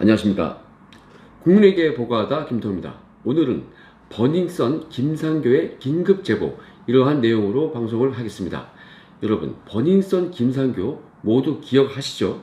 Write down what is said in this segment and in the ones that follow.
안녕하십니까. 국민에게 보고하다 김토입니다. 오늘은 버닝썬 김상교의 긴급 제보, 이러한 내용으로 방송을 하겠습니다. 여러분, 버닝썬 김상교 모두 기억하시죠?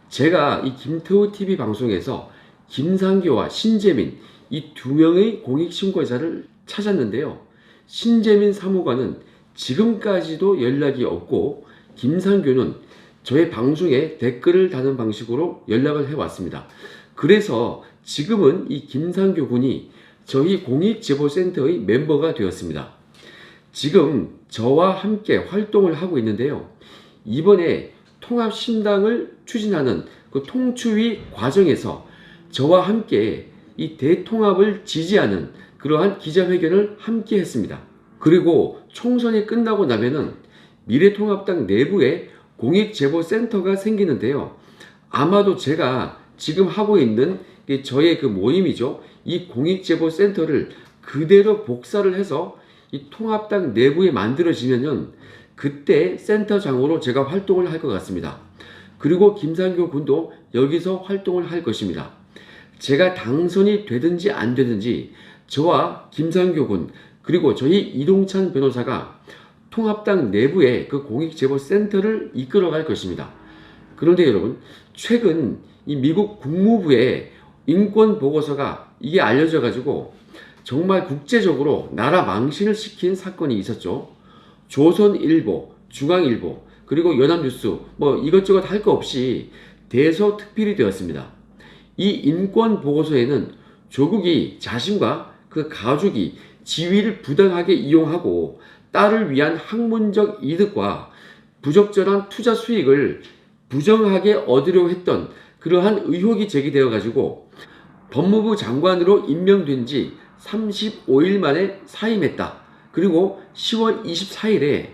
제가 이 김태우TV 방송에서 김상교와 신재민 이 두 명의 공익신고자를 찾았는데요. 신재민 사무관은 지금까지도 연락이 없고, 김상교는 저의 방송에 댓글을 다는 방식으로 연락을 해왔습니다. 그래서 지금은 이 김상교 군이 저희 공익제보센터의 멤버가 되었습니다. 지금 저와 함께 활동을 하고 있는데요. 이번에 통합신당을 추진하는 그 통추위 과정에서 저와 함께 이 대통합을 지지하는 그러한 기자회견을 함께 했습니다. 그리고 총선이 끝나고 나면은 미래통합당 내부에 공익제보센터가 생기는데요. 아마도 제가 지금 하고 있는 저의 그 모임이죠. 이 공익제보센터를 그대로 복사를 해서 이 통합당 내부에 만들어지면은 그때 센터장으로 제가 활동을 할 것 같습니다. 그리고 김상교 군도 여기서 활동을 할 것입니다. 제가 당선이 되든지 안 되든지 저와 김상교 군 그리고 저희 이동찬 변호사가 통합당 내부의 그 공익제보센터를 이끌어갈 것입니다. 그런데 여러분, 최근 이 미국 국무부의 인권보고서가 이게 알려져 가지고 정말 국제적으로 나라 망신을 시킨 사건이 있었죠. 조선일보, 중앙일보, 그리고 연합뉴스 뭐 이것저것 할 거 없이 대서특필이 되었습니다. 이 인권보고서에는 조국이 자신과 그 가족이 지위를 부당하게 이용하고 딸을 위한 학문적 이득과 부적절한 투자 수익을 부정하게 얻으려고 했던 그러한 의혹이 제기되어 가지고 법무부 장관으로 임명된 지 35일 만에 사임했다. 그리고 10월 24일에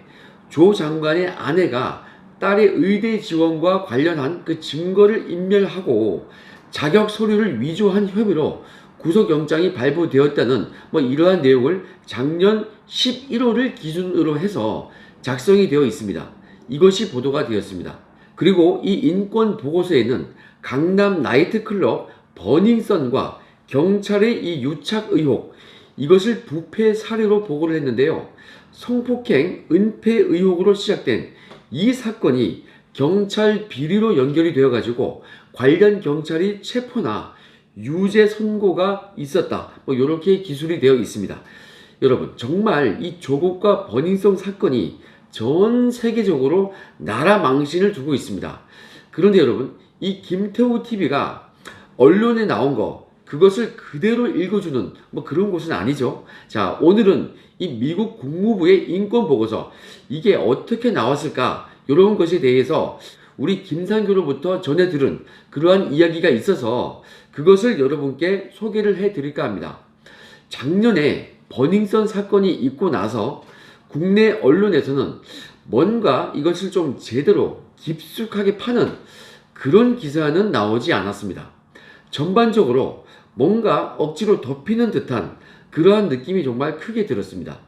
조 장관의 아내가 딸의 의대 지원과 관련한 그 증거를 인멸하고 자격 서류를 위조한 혐의로 구속영장이 발부되었다는 뭐 이러한 내용을 작년 11월을 기준으로 해서 작성이 되어 있습니다. 이것이 보도가 되었습니다. 그리고 이 인권 보고서에는 강남 나이트클럽 버닝썬과 경찰의 이 유착 의혹, 이것을 부패 사례로 보고를 했는데요. 성폭행 은폐 의혹으로 시작된 이 사건이 경찰 비리로 연결이 되어 가지고 관련 경찰이 체포나 유죄 선고가 있었다. 뭐 이렇게 기술이 되어 있습니다. 여러분, 정말 이 조국과 버닝썬 사건이 전 세계적으로 나라 망신을 주고 있습니다. 그런데 여러분, 이 김태우TV가 언론에 나온 거 그것을 그대로 읽어주는 뭐 그런 곳은 아니죠. 자, 오늘은 이 미국 국무부의 인권보고서 이게 어떻게 나왔을까, 이런 것에 대해서 우리 김상교로부터 전해 들은 그러한 이야기가 있어서 그것을 여러분께 소개를 해 드릴까 합니다. 작년에 버닝썬 사건이 있고 나서 국내 언론에서는 뭔가 이것을 좀 제대로 깊숙하게 파는 그런 기사는 나오지 않았습니다. 전반적으로 뭔가 억지로 덮이는 듯한 그러한 느낌이 정말 크게 들었습니다.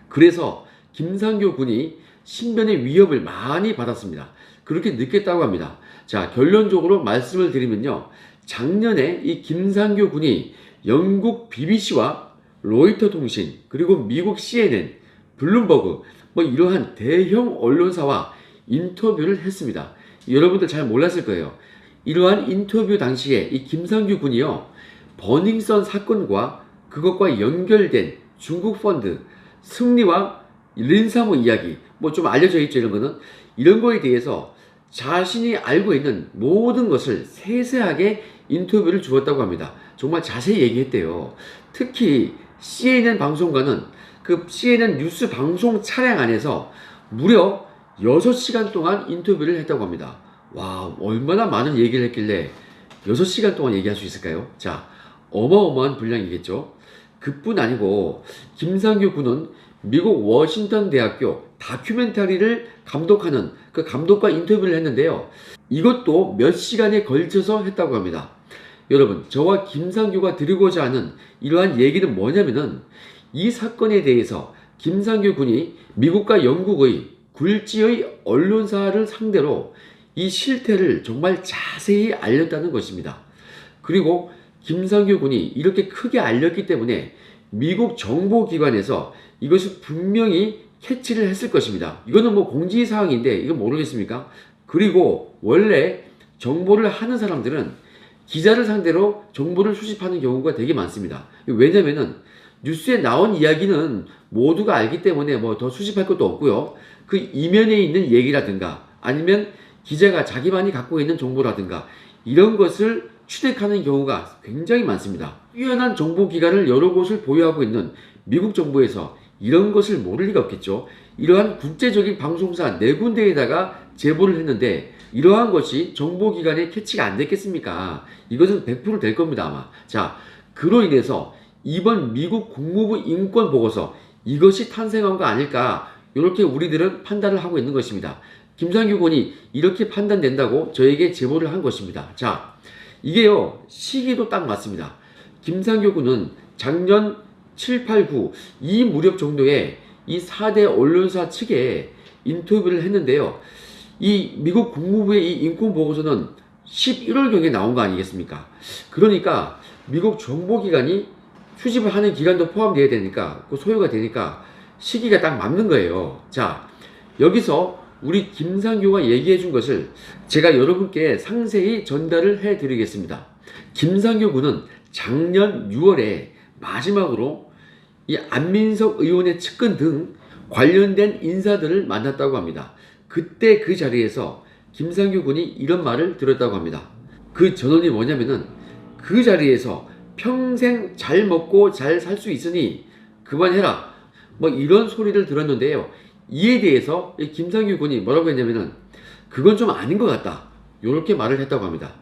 그래서 김상교 군이 신변의 위협을 많이 받았습니다. 그렇게 느꼈다고 합니다. 자, 결론적으로 말씀을 드리면요. 작년에 이 김상교 군이 영국 BBC와 로이터 통신, 그리고 미국 CNN, 블룸버그 뭐 이러한 대형 언론사와 인터뷰를 했습니다. 여러분들 잘 몰랐을 거예요. 이러한 인터뷰 당시에 이 김상규 군이요, 버닝썬 사건과 그것과 연결된 중국 펀드 승리와 린사모 이야기 뭐 좀 알려져 있죠. 이런 거는 이런 거에 대해서 자신이 알고 있는 모든 것을 세세하게 인터뷰를 주었다고 합니다. 정말 자세히 얘기했대요. 특히 CNN 방송과는 그 CNN 뉴스 방송 차량 안에서 무려 6시간 동안 인터뷰를 했다고 합니다. 와, 얼마나 많은 얘기를 했길래 6시간 동안 얘기할 수 있을까요? 자, 어마어마한 분량이겠죠. 그뿐 아니고 김상규 군은 미국 워싱턴 대학교 다큐멘터리를 감독하는 그 감독과 인터뷰를 했는데요. 이것도 몇 시간에 걸쳐서 했다고 합니다. 여러분, 저와 김상규가 드리고자 하는 이러한 얘기는 뭐냐면은 이 사건에 대해서 김상규 군이 미국과 영국의 굴지의 언론사를 상대로 이 실태를 정말 자세히 알렸다는 것입니다. 그리고 김상규 군이 이렇게 크게 알렸기 때문에 미국 정보기관에서 이것을 분명히 캐치를 했을 것입니다. 이거는 뭐 공지사항인데 이거 모르겠습니까? 그리고 원래 정보를 하는 사람들은 기자를 상대로 정보를 수집하는 경우가 되게 많습니다. 왜냐면은 뉴스에 나온 이야기는 모두가 알기 때문에 뭐 더 수집할 것도 없고요. 그 이면에 있는 얘기라든가 아니면 기자가 자기만이 갖고 있는 정보라든가 이런 것을 취득하는 경우가 굉장히 많습니다. 뛰어난 정보기관을 여러 곳을 보유하고 있는 미국 정부에서 이런 것을 모를 리가 없겠죠. 이러한 국제적인 방송사 4군데에다가 제보를 했는데 이러한 것이 정보기관에 캐치가 안 됐겠습니까? 이것은 100% 될 겁니다 아마. 자, 그로 인해서 이번 미국 국무부 인권 보고서 이것이 탄생한 거 아닐까 이렇게 우리들은 판단을 하고 있는 것입니다. 김상규 군이 이렇게 판단된다고 저에게 제보를 한 것입니다. 자, 이게요 시기도 딱 맞습니다. 김상규 군은 작년 7, 8, 9 이 무렵 정도에 이 4대 언론사 측에 인터뷰를 했는데요. 이 미국 국무부의 이 인권 보고서는 11월경에 나온 거 아니겠습니까? 그러니까 미국 정보기관이 수집을 하는 기간도 포함되어야 되니까 그 소요가 되니까 시기가 딱 맞는 거예요. 자, 여기서 우리 김상규가 얘기해 준 것을 제가 여러분께 상세히 전달을 해 드리겠습니다. 김상규 군은 작년 6월에 마지막으로 이 안민석 의원의 측근 등 관련된 인사들을 만났다고 합니다. 그때 그 자리에서 김상규 군이 이런 말을 들었다고 합니다. 그 전언이 뭐냐면은 그 자리에서 평생 잘 먹고 잘 살 수 있으니 그만해라 뭐 이런 소리를 들었는데요. 이에 대해서 김상규 군이 뭐라고 했냐면은 그건 좀 아닌 것 같다 이렇게 말을 했다고 합니다.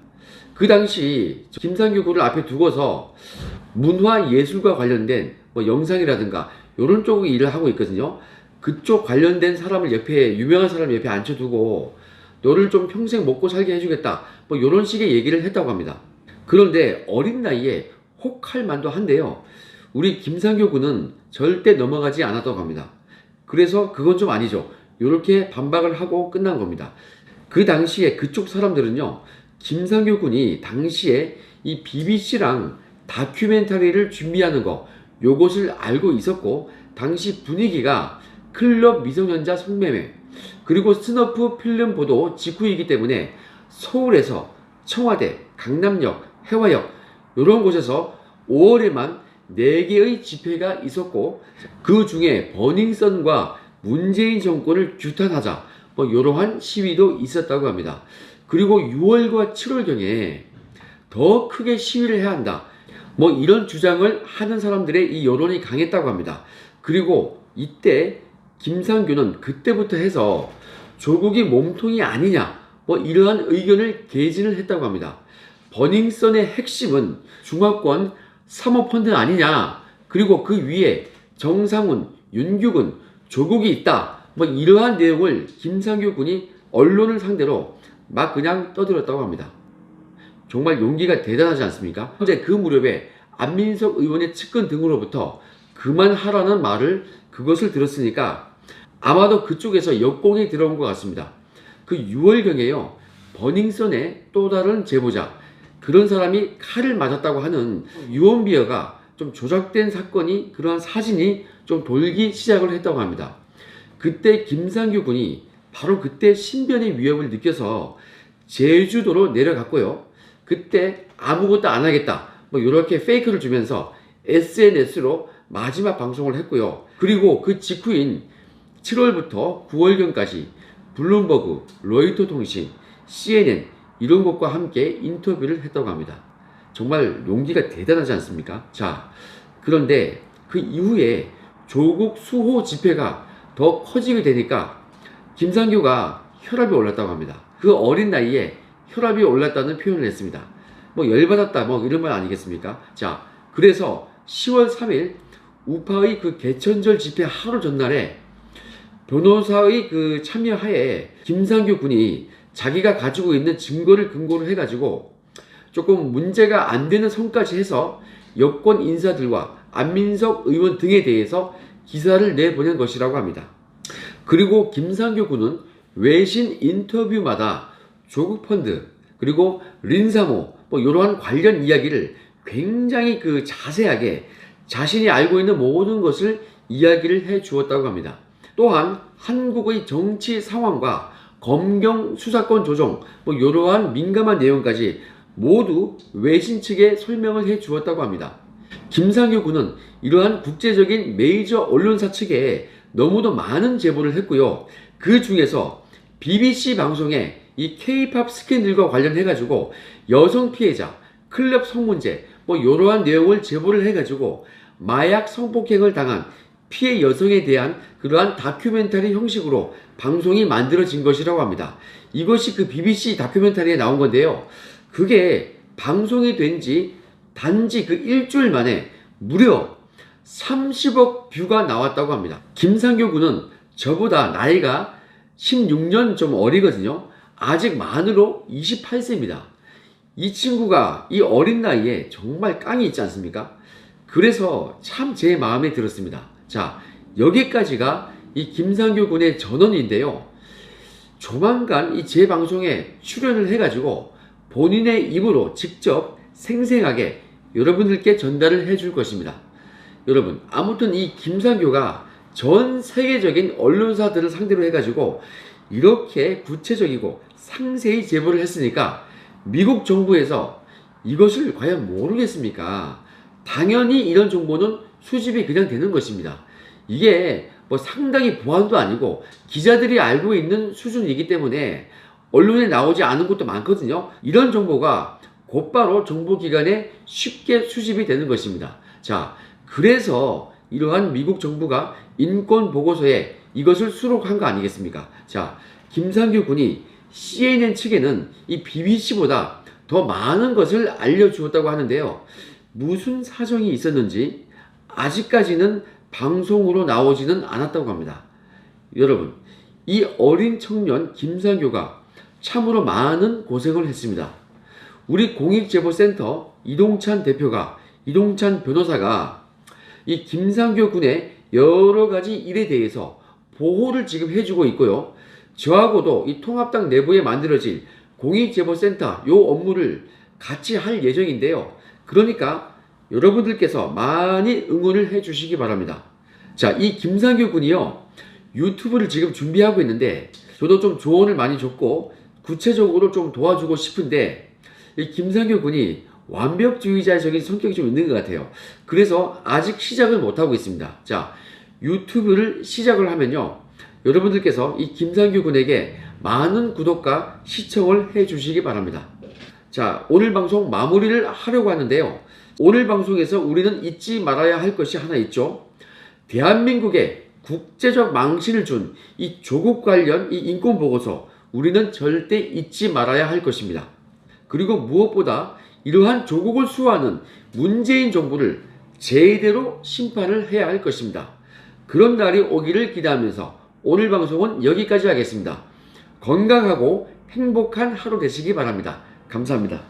그 당시 김상규 군을 앞에 두고서 문화예술과 관련된 뭐 영상이라든가 이런 쪽 일을 하고 있거든요. 그쪽 관련된 사람을 옆에 유명한 사람 옆에 앉혀두고 너를 좀 평생 먹고 살게 해주겠다 뭐 이런 식의 얘기를 했다고 합니다. 그런데 어린 나이에 혹할 만도 한데요. 우리 김상규 군은 절대 넘어가지 않았다고 합니다. 그래서 그건 좀 아니죠. 이렇게 반박을 하고 끝난 겁니다. 그 당시에 그쪽 사람들은요. 김상규 군이 당시에 이 BBC랑 다큐멘터리를 준비하는 거 요것을 알고 있었고 당시 분위기가 클럽 미성년자 성매매 그리고 스너프 필름 보도 직후이기 때문에 서울에서 청와대, 강남역, 해화역 이런 곳에서 5월에만 4개의 집회가 있었고 그 중에 버닝썬과 문재인 정권을 규탄하자 뭐 이러한 시위도 있었다고 합니다. 그리고 6월과 7월경에 더 크게 시위를 해야 한다 뭐 이런 주장을 하는 사람들의 이 여론이 강했다고 합니다. 그리고 이때 김상규는 그때부터 해서 조국이 몸통이 아니냐 뭐 이러한 의견을 개진을 했다고 합니다. 버닝썬의 핵심은 중화권 사모펀드 아니냐 그리고 그 위에 정상훈, 윤규근, 조국이 있다 뭐 이러한 내용을 김상규 군이 언론을 상대로 막 그냥 떠들었다고 합니다. 정말 용기가 대단하지 않습니까? 현재 그 무렵에 안민석 의원의 측근 등으로부터 그만하라는 말을 그것을 들었으니까 아마도 그쪽에서 역공이 들어온 것 같습니다. 그 6월경에요. 버닝썬의 또 다른 제보자 그런 사람이 칼을 맞았다고 하는 유언비어가 좀 조작된 사건이 그러한 사진이 좀 돌기 시작을 했다고 합니다. 그때 김상규 군이 바로 그때 신변의 위협을 느껴서 제주도로 내려갔고요. 그때 아무것도 안 하겠다 뭐 이렇게 페이크를 주면서 SNS로 마지막 방송을 했고요. 그리고 그 직후인 7월부터 9월경까지 블룸버그, 로이터 통신, CNN 이런 것과 함께 인터뷰를 했다고 합니다. 정말 용기가 대단하지 않습니까? 자, 그런데 그 이후에 조국 수호 집회가 더 커지게 되니까 김상규가 혈압이 올랐다고 합니다. 그 어린 나이에 혈압이 올랐다는 표현을 했습니다. 뭐 열받았다 뭐 이런 말 아니겠습니까? 자, 그래서 10월 3일 우파의 그 개천절 집회 하루 전날에 변호사의 그 참여하에 김상규 군이 자기가 가지고 있는 증거를 근거로 해가지고 조금 문제가 안 되는 선까지 해서 여권 인사들과 안민석 의원 등에 대해서 기사를 내보낸 것이라고 합니다. 그리고 김상규 군은 외신 인터뷰마다 조국 펀드 그리고 린사모 뭐 이러한 관련 이야기를 굉장히 자세하게 자신이 알고 있는 모든 것을 이야기를 해 주었다고 합니다. 또한 한국의 정치 상황과 검경 수사권 조정 뭐 이러한 민감한 내용까지 모두 외신 측에 설명을 해 주었다고 합니다. 김상규 군은 이러한 국제적인 메이저 언론사 측에 너무도 많은 제보를 했고요. 그 중에서 BBC 방송에 이 K-팝 스캔들과 관련해가지고 여성 피해자, 클럽 성문제 뭐 이러한 내용을 제보를 해가지고 마약 성폭행을 당한 피해 여성에 대한 그러한 다큐멘터리 형식으로 방송이 만들어진 것이라고 합니다. 이것이 BBC 다큐멘터리에 나온 건데요. 그게 방송이 된 지 단지 일주일 만에 무려 30억 뷰가 나왔다고 합니다. 김상규 군은 저보다 나이가 16년 좀 어리거든요. 아직 만으로 28세입니다. 이 친구가 이 어린 나이에 정말 깡이 있지 않습니까? 그래서 참 제 마음에 들었습니다. 자, 여기까지가 이 김상규 군의 전언인데요. 조만간 이 제 방송에 출연을 해가지고 본인의 입으로 직접 생생하게 여러분들께 전달을 해줄 것입니다. 여러분, 아무튼 이 김상규가 전 세계적인 언론사들을 상대로 해가지고 이렇게 구체적이고 상세히 제보를 했으니까 미국 정부에서 이것을 과연 모르겠습니까? 당연히 이런 정보는 수집이 그냥 되는 것입니다. 이게 뭐 상당히 보안도 아니고 기자들이 알고 있는 수준이기 때문에 언론에 나오지 않은 것도 많거든요. 이런 정보가 곧바로 정보기관에 쉽게 수집이 되는 것입니다. 자, 그래서 이러한 미국 정부가 인권보고서에 이것을 수록한 거 아니겠습니까? 자, 김상규 군이 CNN 측에는 이 BBC보다 더 많은 것을 알려주었다고 하는데요. 무슨 사정이 있었는지 아직까지는 방송으로 나오지는 않았다고 합니다. 여러분, 이 어린 청년 김상규가 참으로 많은 고생을 했습니다. 우리 공익제보센터 이동찬 대표가, 이동찬 변호사가 이 김상규 군의 여러 가지 일에 대해서 보호를 지금 해주고 있고요. 저하고도 이 통합당 내부에 만들어질 공익제보센터 요 업무를 같이 할 예정인데요. 그러니까 여러분들께서 많이 응원을 해 주시기 바랍니다. 자, 이 김상규 군이요, 유튜브를 지금 준비하고 있는데 저도 좀 조언을 많이 줬고 구체적으로 좀 도와주고 싶은데 이 김상규 군이 완벽주의자적인 성격이 좀 있는 것 같아요. 그래서 아직 시작을 못하고 있습니다. 자, 유튜브를 시작을 하면요, 여러분들께서 이 김상규 군에게 많은 구독과 시청을 해 주시기 바랍니다. 자, 오늘 방송 마무리를 하려고 하는데요. 오늘 방송에서 우리는 잊지 말아야 할 것이 하나 있죠. 대한민국에 국제적 망신을 준 이 조국 관련 이 인권보고서 우리는 절대 잊지 말아야 할 것입니다. 그리고 무엇보다 이러한 조국을 수호하는 문재인 정부를 제대로 심판을 해야 할 것입니다. 그런 날이 오기를 기대하면서 오늘 방송은 여기까지 하겠습니다. 건강하고 행복한 하루 되시기 바랍니다. 감사합니다.